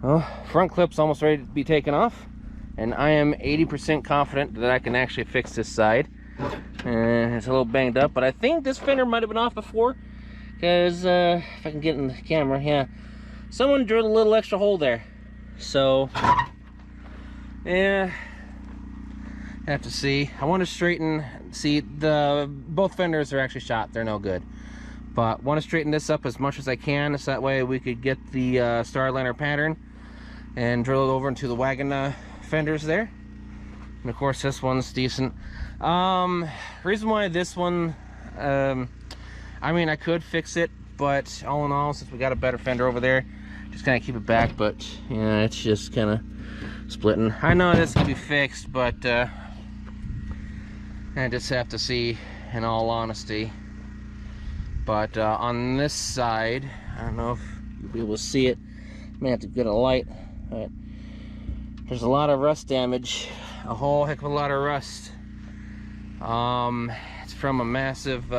Well, front clip's almost ready to be taken off, and I am 80% confident that I can actually fix this side. It's a little banged up, but I think this fender might have been off before, because if I can get in the camera, yeah, someone drilled a little extra hole there. So yeah, I have to see. I want to straighten. See, both fenders are actually shot. They're no good. But want to straighten this up as much as I can, so that way we could get the Starliner pattern and drill it over into the wagon fenders there. And of course, this one's decent. Reason why this one, I mean, I could fix it, but all in all, since we got a better fender over there, just kind of keep it back. But yeah, it's just kind of splitting. I know this can be fixed, but I just have to see, in all honesty. But on this side, I don't know if you'll be able to see it. May have to get a light. But there's a lot of rust damage, a whole heck of a lot of rust. It's from a massive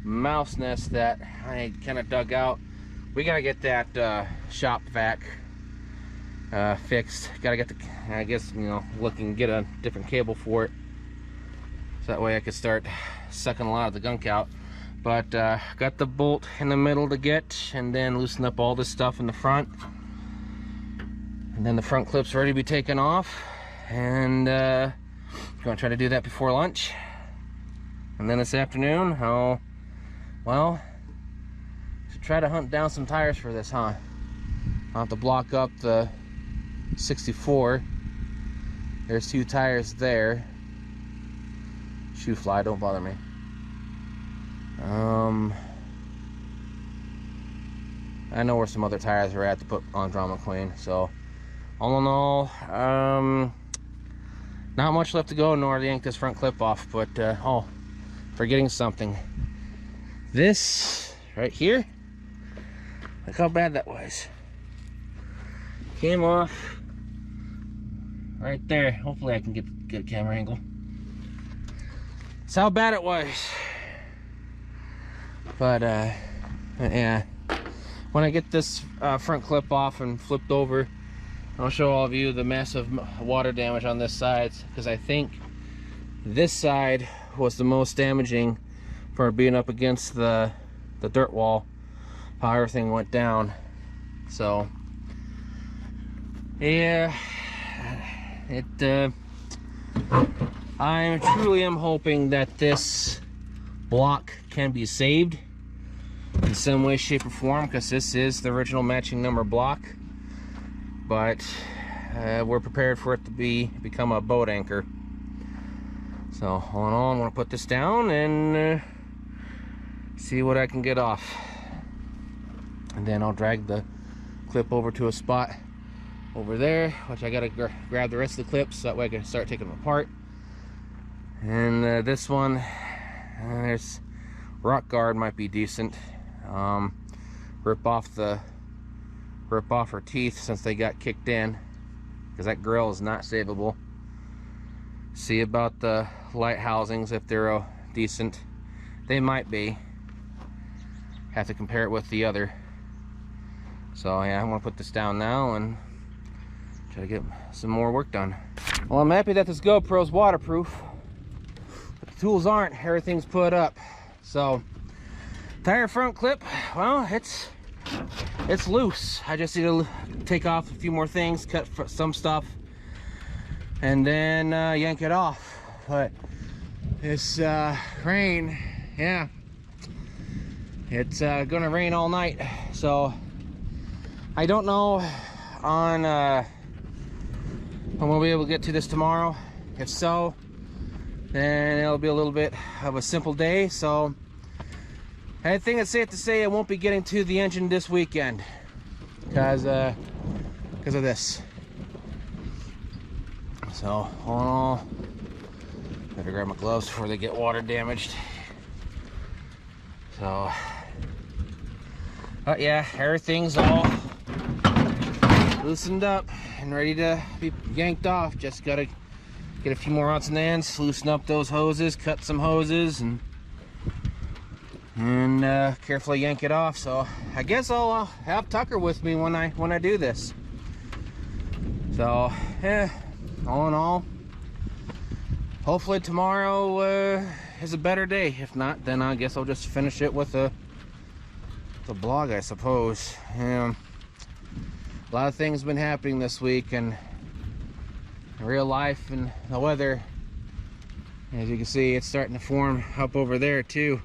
mouse nest that I kind of dug out. We gotta get that shop vac fixed. Gotta get the, I guess, you know, get a different cable for it, so that way I could start sucking a lot of the gunk out. But got the bolt in the middle to get, and then loosen up all this stuff in the front, and then the front clip's ready to be taken off, and gonna try to do that before lunch. And then this afternoon I'll should try to hunt down some tires for this, huh? I'll have to block up the 64. There's 2 tires there. Shoe fly, don't bother me. I know where some other tires are at to put on Drama Queen. So all in all, not much left to go, nor to yank this front clip off. But oh, forgetting something. This right here, look how bad that was. Came off right there. Hopefully I can get a camera angle. That's how bad it was. But yeah, when I get this front clip off and flipped over, I'll show all of you the massive water damage on this side, because I think this side was the most damaging for being up against the dirt wall, how everything went down. So yeah, I truly am hoping that this block can be saved in some way, shape, or form, because this is the original matching number block. But we're prepared for it to become a boat anchor. So all in all, I'm going to put this down and see what I can get off, and then I'll drag the clip over to a spot over there, which I gotta grab the rest of the clips so that way I can start taking them apart. And this one, there's rock guard might be decent. Rip off her teeth since they got kicked in, because that grill is not savable. See about the light housings, if they're decent. They might be. Have to compare it with the other. So yeah, I'm gonna put this down now and try to get some more work done. Well, I'm happy that this GoPro's waterproof, but the tools aren't. Everything's put up. So tire front clip, well, it's loose. I just need to take off a few more things, cut some stuff, and then yank it off. But this rain, yeah, it's gonna rain all night. So I don't know on when we'll be able to get to this tomorrow. If so, then it'll be a little bit of a simple day. So I think it's safe to say I won't be getting to the engine this weekend because of this. So all in all, better grab my gloves before they get water damaged. So, but yeah, everything's all loosened up and ready to be yanked off. Just gotta get a few more odds and ends, loosen up those hoses, cut some hoses, and carefully yank it off. So I guess I'll have Tucker with me when I do this. So, yeah, all in all, hopefully tomorrow is a better day. If not, then I guess I'll just finish it with the blog, I suppose. A lot of things been happening this week, and real life and the weather, as you can see, it's starting to form up over there too.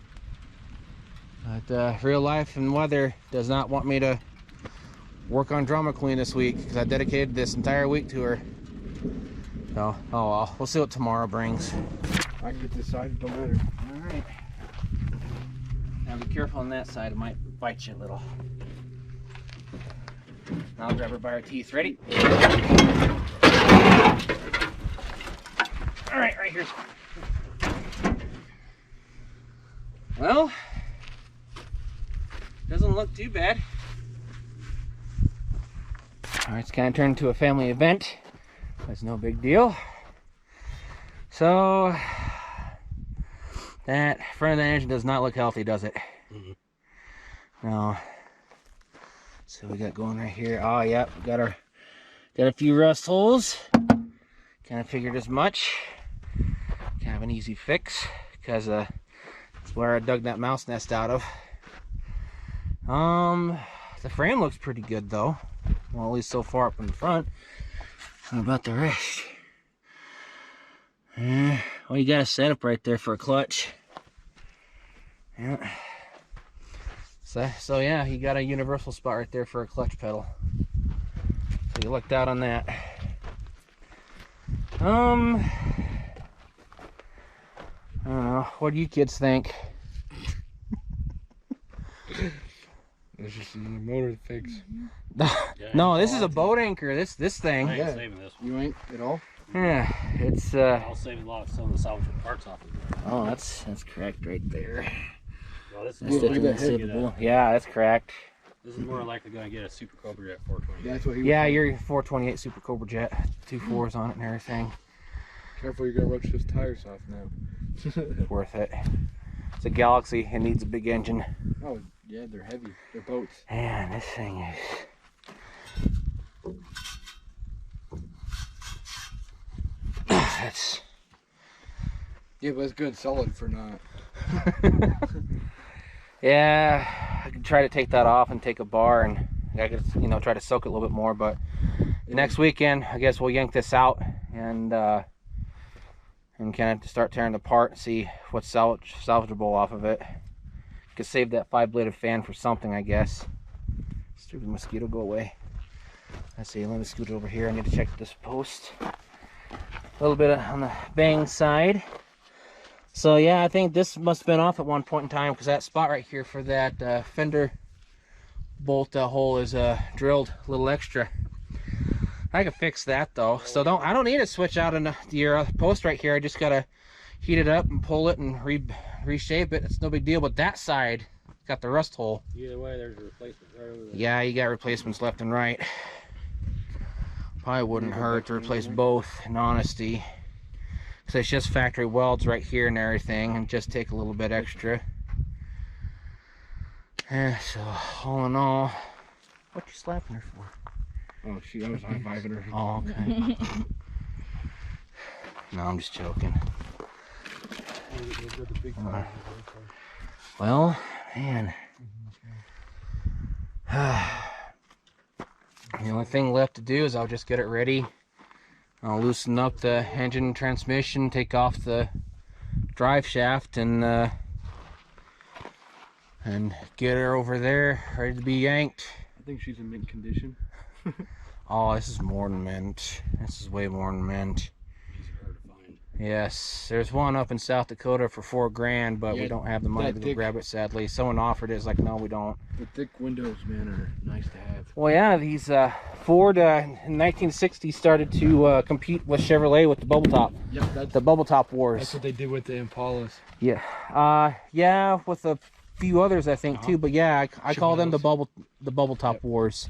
But real life and weather does not want me to work on Drama Queen this week, because I dedicated this entire week to her. So, oh well, we'll see what tomorrow brings. I can get this side, don't matter. Alright. Now be careful on that side, it might bite you a little. I'll grab her by her teeth. Ready? Alright, right here. Well, doesn't look too bad. Alright, it's kind of turned into a family event. That's no big deal. So, that front of the engine does not look healthy, does it? No. So we got going right here. Oh, yep, got a few rust holes. Kind of figured as much. Kind of an easy fix, because that's where I dug that mouse nest out of. The frame looks pretty good though. Well, at least so far up in the front. How about the rest? Well, you got a setup right there for a clutch. Yeah. So yeah, you got a universal spot right there for a clutch pedal. So you lucked out on that. I don't know. What do you kids think? It's just another motor fix. No, this is a boat anchor. This thing. I ain't saving this one. You ain't at all? Yeah, it's I'll save a lot of some of the salvageable parts off of it. oh, that's correct right there. Well, this That's is more look at likely that to head. get a, Yeah, that's correct. this is more likely going to get a Super Cobra at 420. That's what he was Yeah, saying. your 428 Super Cobra Jet, 2 4s on it and everything. Careful, you're gonna rupture his tires off now. Worth it. It's a Galaxie. It needs a big engine. Oh, yeah, they're heavy. They're boats. Man, this thing is. That's. Yeah, but it's good solid for not. Yeah, I could try to take that off and take a bar, and I could, try to soak it a little bit more. But next weekend, I guess we'll yank this out and kind of start tearing it apart and see what's salvageable off of it. Could save that 5-bladed fan for something, I guess. Stupid mosquito, go away. Let's see, let me scoot over here. I need to check this post. A little bit on the bang side. So yeah, I think this must have been off at one point in time, because that spot right here for that fender bolt hole is drilled a little extra. I can fix that though. So I don't need to switch out your post right here. I just gotta heat it up and pull it and reshape it. It's no big deal. But that side got the rust hole. Either way, there's a replacement right over there. Yeah, you got replacements left and right. Probably wouldn't hurt to replace both, in honesty. So it's just factory welds right here and everything, and just take a little bit extra. Yeah, so all in all, what you slapping her for? Oh, I was high-fiving her. Oh, okay. No, I'm just joking. Well, man. The only thing left to do is I'll just get it ready. I'll loosen up the engine and transmission, take off the drive shaft, and get her over there, ready to be yanked. I think she's in mint condition. Oh, this is more than mint. This is way more than mint. These are hard to find. Yes, there's one up in South Dakota for $4,000, but Yeah, we don't have the money that to go thick- grab it, sadly. Someone offered it, it's like, no, we don't. The thick windows, man, are nice to have. Well, yeah, these Ford in 1960 started to compete with Chevrolet with the bubble top. Yep, The bubble top wars. that's what they did with the Impalas. Yeah, yeah, with a few others, I think too. But yeah, I call them the bubble top wars.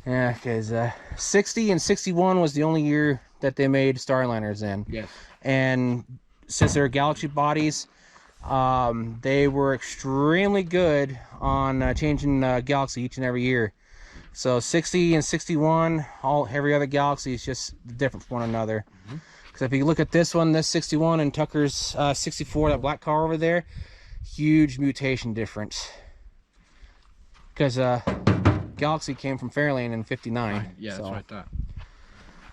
Yeah, because 60 and 61 was the only year that they made Starliners in. Yes. And since they're Galaxie bodies, they were extremely good on changing Galaxie each and every year. So 60 and 61, every other Galaxie is just different from one another. Because if you look at this one, this 61 and Tucker's 64, that black car over there, huge mutation difference. Because Galaxie came from Fairlane in 59. Yeah, so. that's right. That.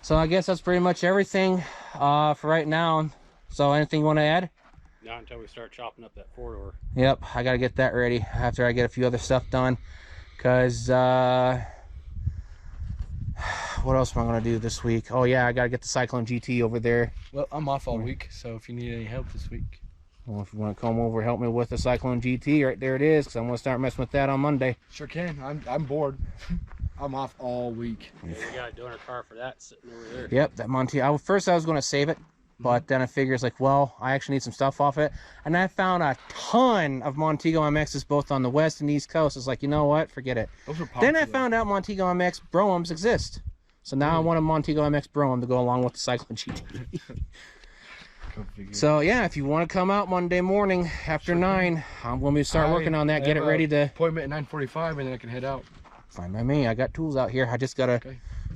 So I guess that's pretty much everything for right now. So anything you want to add? Not until we start chopping up that 4-door. Yep, I got to get that ready after I get a few other stuff done. Because, what else am I going to do this week? Oh yeah, I got to get the Cyclone GT over there. Well, I'm off all week, so if you need any help this week. Well, if you want to come over, help me with the Cyclone GT, right there it is, because I'm going to start messing with that on Monday. Sure can. I'm bored. I'm off all week. Yeah, we got a donor car for that sitting over there. Yep, that Montego. First I was going to save it, but then I figured, like, well, I actually need some stuff off it. And I found a ton of Montego MXs both on the west and east coast. It's like, you know what? Forget it. Those are popular. Then I found out Montego MX Brohams exist. So now I want a Montego MX Broham to go along with the Cyclone GT. So yeah, if you want to come out Monday morning after 9, I'm going to start working on that, get it ready to... Appointment at 9:45 and then I can head out. Fine by me. I got tools out here. I just got to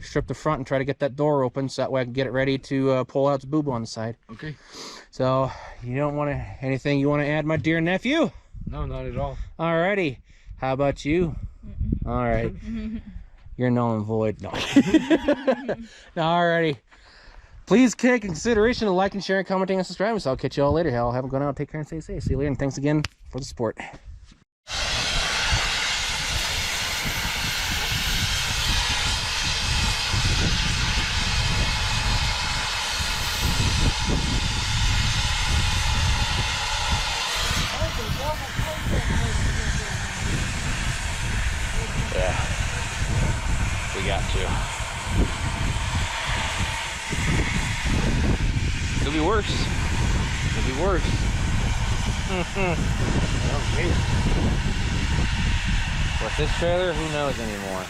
strip the front and try to get that door open so that way I can get it ready to pull out its boo-boo on the side. Okay. So, you don't want to... Anything you want to add, my dear nephew? No, not at all. Alrighty. How about you? Alright. You're null and void. No. Alrighty. Please take consideration of liking, sharing, commenting, and subscribing. So I'll catch you all later. Hell, have a good night. Take care and stay safe. See you later. And thanks again for the support. Yeah, we got to. Could be worse. Could be worse. Okay. With this trailer, who knows anymore?